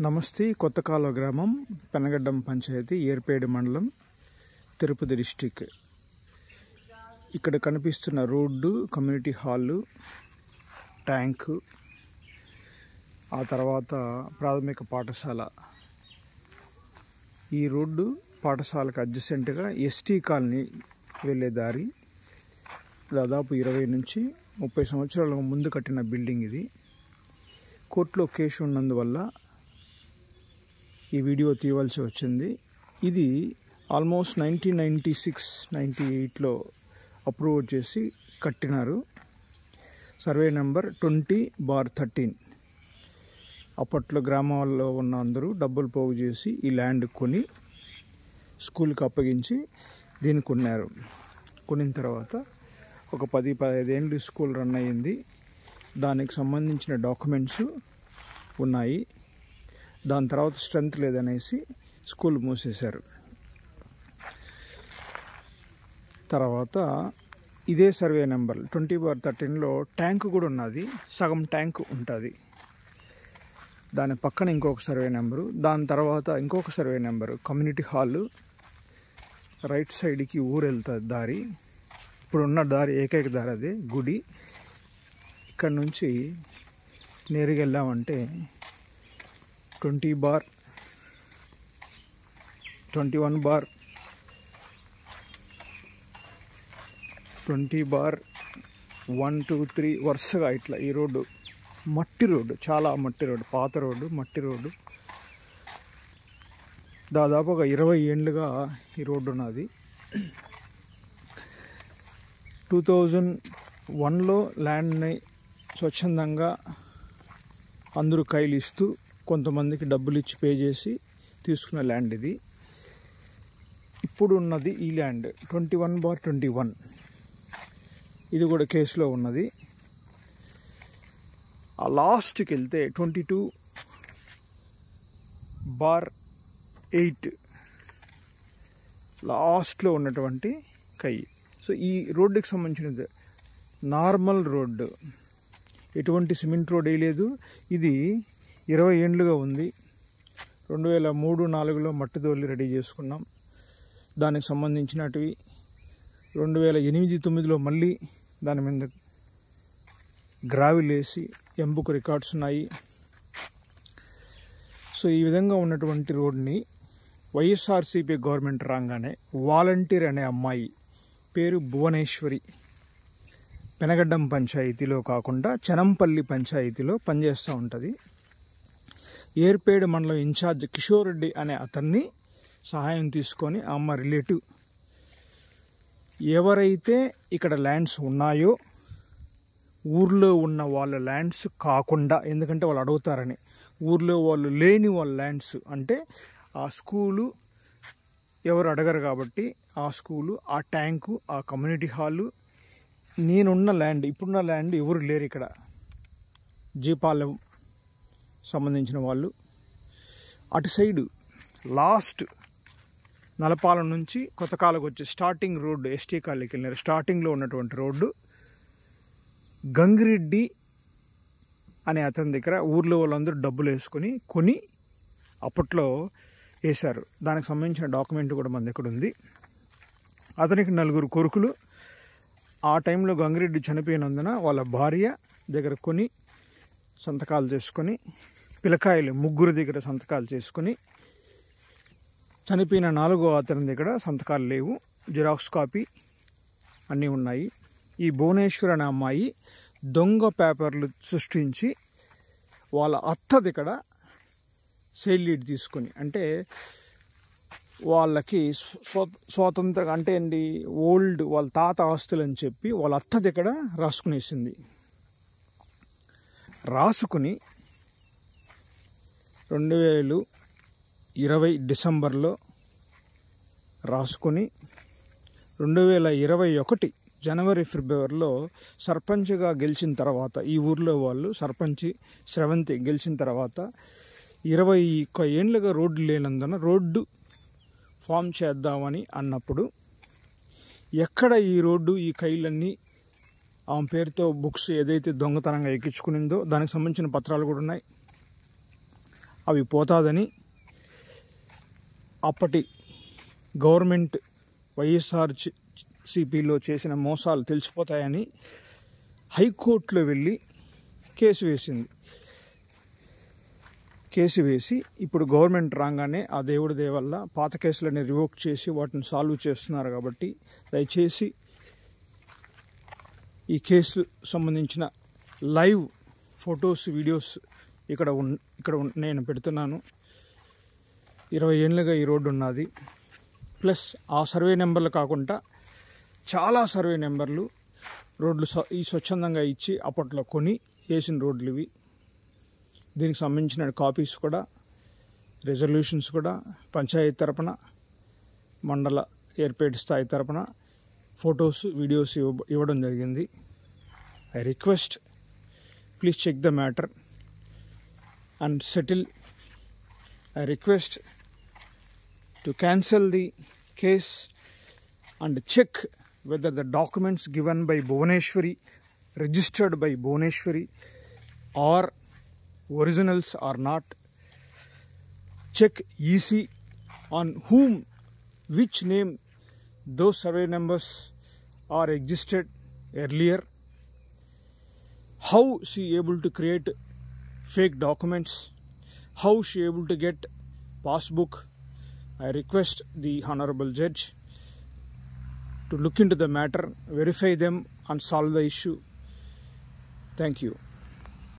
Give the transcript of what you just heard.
నమస్తే. కొత్తకాలువ గ్రామం, పెనగడ్డం పంచాయతీ, ఏర్పేడు మండలం, తిరుపతి డిస్టిక్. ఇక్కడ కనిపిస్తున్న రోడ్డు, కమ్యూనిటీ హాలు, ట్యాంకు, ఆ తర్వాత ప్రాథమిక పాఠశాల. ఈ రోడ్డు పాఠశాలకు అడ్జసెంట్గా ఎస్టీ కాలనీ వెళ్ళే దారి. దాదాపు 20 నుంచి 30 సంవత్సరాల ముందు కట్టిన బిల్డింగ్ ఇది. కోర్టులో కేసు ఉన్నందువల్ల ఈ వీడియో తీయవలసి వచ్చింది. ఇది ఆల్మోస్ట్ 1996-98లో అప్రూవ్ చేసి కట్టినారు. Survey number 20/13. అప్పట్లో గ్రామాల్లో ఉన్న అందరూ డబ్బులు పోగు చేసి ఈ ల్యాండ్ కొని స్కూల్కి అప్పగించి దీన్ని కొన్నారు. కొనిన తర్వాత ఒక 10-15 ఏళ్ళు స్కూల్ రన్ అయ్యింది. దానికి సంబంధించిన డాక్యుమెంట్స్ ఉన్నాయి. దాని తర్వాత స్ట్రెంత్ లేదనేసి స్కూల్ మూసేశారు. తర్వాత ఇదే సర్వే నెంబర్ 20/13లో ట్యాంకు కూడా ఉన్నది. సగం ట్యాంకు ఉంటుంది. దాని పక్కన ఇంకొక సర్వే నెంబరు, దాని తర్వాత ఇంకొక survey number. Community hall right సైడ్కి ఊరు వెళ్తుంది దారి. ఇప్పుడున్న దారి ఏకైక దారి అదే గుడి. ఇక్కడ నుంచి నేరుగా వెళ్ళామంటే 20/1-2-3 వరుసగా ఇట్లా ఈ రోడ్డు మట్టి రోడ్డు, చాలా మట్టి రోడ్డు, పాత రోడ్డు, మట్టి రోడ్డు. దాదాపు ఒక 20 ఏళ్ళుగా ఈ రోడ్డు ఉన్నది. 2001లో ల్యాండ్ని స్వచ్ఛందంగా అందరూ కైలు ఇస్తూ కొంతమందికి డబ్బులు ఇచ్చి పే చేసి తీసుకున్న ల్యాండ్ ఇది. ఇప్పుడు ఉన్నది ఈ ల్యాండ్ 21/21. ఇది కూడా కేసులో ఉన్నది. ఆ లాస్ట్కి వెళ్తే 22/8 లాస్ట్లో ఉన్నటువంటి కై. సో ఈ రోడ్డుకి సంబంధించినది నార్మల్ రోడ్డు, ఎటువంటి సిమెంట్ రోడ్ వేయలేదు. ఇది 20 ఏళ్ళుగా ఉంది. 2003-04లో మట్టి తోలి రెడీ చేసుకున్నాం. దానికి సంబంధించినటివి 2008-09లో మళ్ళీ దాని మీద గ్రావిల్ వేసి ఎంబుకు రికార్డ్స్ ఉన్నాయి. సో ఈ విధంగా ఉన్నటువంటి రోడ్ని వైఎస్ఆర్సీపీ గవర్నమెంట్ రాగానే వాలంటీర్ అనే అమ్మాయి, పేరు భువనేశ్వరి, పెనగడ్డం పంచాయతీలో కాకుండా చనంపల్లి పంచాయతీలో పనిచేస్తూ ఉంటుంది. ఏర్పేడు మండలం ఇన్ఛార్జ్ కిషోర్ రెడ్డి అనే అతన్ని సహాయం తీసుకొని ఆ అమ్మ రిలేటివ్ ఎవరైతే ఇక్కడ ల్యాండ్స్ ఉన్నాయో ఊర్లో ఉన్న వాళ్ళ ల్యాండ్స్ కాకుండా, ఎందుకంటే వాళ్ళు అడుగుతారని, ఊర్లో వాళ్ళు లేని వాళ్ళ ల్యాండ్స్ అంటే ఆ స్కూలు ఎవరు అడగరు కాబట్టి ఆ స్కూలు, ఆ ట్యాంకు, ఆ కమ్యూనిటీ హాలు, నేనున్న ల్యాండ్, ఇప్పుడున్న ల్యాండ్ ఎవరు లేరు ఇక్కడ. జీపాలెం సంబంధించిన వాళ్ళు అటు సైడు లాస్ట్ నలపాలెం నుంచి కొత్తకాలకు వచ్చే స్టార్టింగ్ రోడ్డు, ఎస్టీ కాలనీకి వెళ్ళినారు. స్టార్టింగ్లో ఉన్నటువంటి రోడ్డు గంగిరెడ్డి అనే అతని దగ్గర ఊర్లో వాళ్ళందరూ డబ్బులు వేసుకొని కొని అప్పట్లో వేశారు. దానికి సంబంధించిన డాక్యుమెంట్ కూడా మన దగ్గర ఉంది. అతనికి 4 కొడుకులు. ఆ టైంలో గంగిరెడ్డి చనిపోయినందున వాళ్ళ భార్య దగ్గర కొని సంతకాలు చేసుకొని, పిల్లకాయలు 3 దగ్గర సంతకాలు చేసుకొని, చనిపోయిన 4వ అతని దగ్గర సంతకాలు లేవు, జిరాక్స్ కాపీ అన్నీ ఉన్నాయి. ఈ భువనేశ్వర్ అనే అమ్మాయి దొంగ పేపర్లు సృష్టించి వాళ్ళ అత్త దగ్గర సేల్ లీడ్ తీసుకొని, అంటే వాళ్ళకి స్వాతంత్రం అంటే అండి ఓల్డ్ వాళ్ళ తాత ఆస్తులు అని చెప్పి వాళ్ళ అత్త దగ్గర రాసుకునేసింది. రాసుకుని 2020 డిసెంబర్లో రాసుకొని 2021 జనవరి ఫిబ్రవరిలో సర్పంచ్గా గెలిచిన తర్వాత, ఈ ఊర్లో వాళ్ళు సర్పంచ్ శ్రవంతి గెలిచిన తర్వాత 21 ఏళ్ళుగా రోడ్డు లేనందున రోడ్డు ఫామ్ చేద్దామని అన్నప్పుడు ఎక్కడ ఈ రోడ్డు, ఈ కైలన్నీ ఆమె పేరుతో బుక్స్ ఏదైతే దొంగతనంగా ఎక్కించుకునిందో దానికి సంబంధించిన పత్రాలు కూడా ఉన్నాయి. అవి పోతాదని అప్పటి గవర్నమెంట్ వైఎస్ఆర్సీపీలో చేసిన మోసాలు తెలిసిపోతాయని హైకోర్టులో వెళ్ళి కేసు వేసింది. కేసు వేసి ఇప్పుడు గవర్నమెంట్ రాగానే ఆ దేవుడి దయ వల్ల పాత కేసులని రివోక్ చేసి వాటిని సాల్వ్ చేస్తున్నారు. కాబట్టి దయచేసి ఈ కేసు సంబంధించిన లైవ్ ఫొటోస్, వీడియోస్ ఇక్కడ నేను పెడుతున్నాను. 20 ఏళ్ళుగా ఈ రోడ్డు ఉన్నది. ప్లస్ ఆ సర్వే నెంబర్లు కాకుండా చాలా సర్వే నెంబర్లు రోడ్లు ఈ స్వచ్ఛందంగా ఇచ్చి అప్పట్లో కొని వేసిన రోడ్లు ఇవి. దీనికి సంబంధించిన కాపీస్ కూడా, రెజల్యూషన్స్ కూడా పంచాయతీ తరపున, మండల ఏర్పేట స్థాయి తరపున ఫొటోస్, వీడియోస్ ఇవ్వడం జరిగింది. I request, please check the matter and settle. I request to cancel the case and check whether the documents given by Bhuvaneshwari, registered by Bhuvaneshwari, are originals or not. Check EC on whom, which name those survey numbers are existed earlier. How she able to create fake documents? How she able to get passbook? I request the Honorable Judge to look into the matter, verify them and solve the issue. Thank you.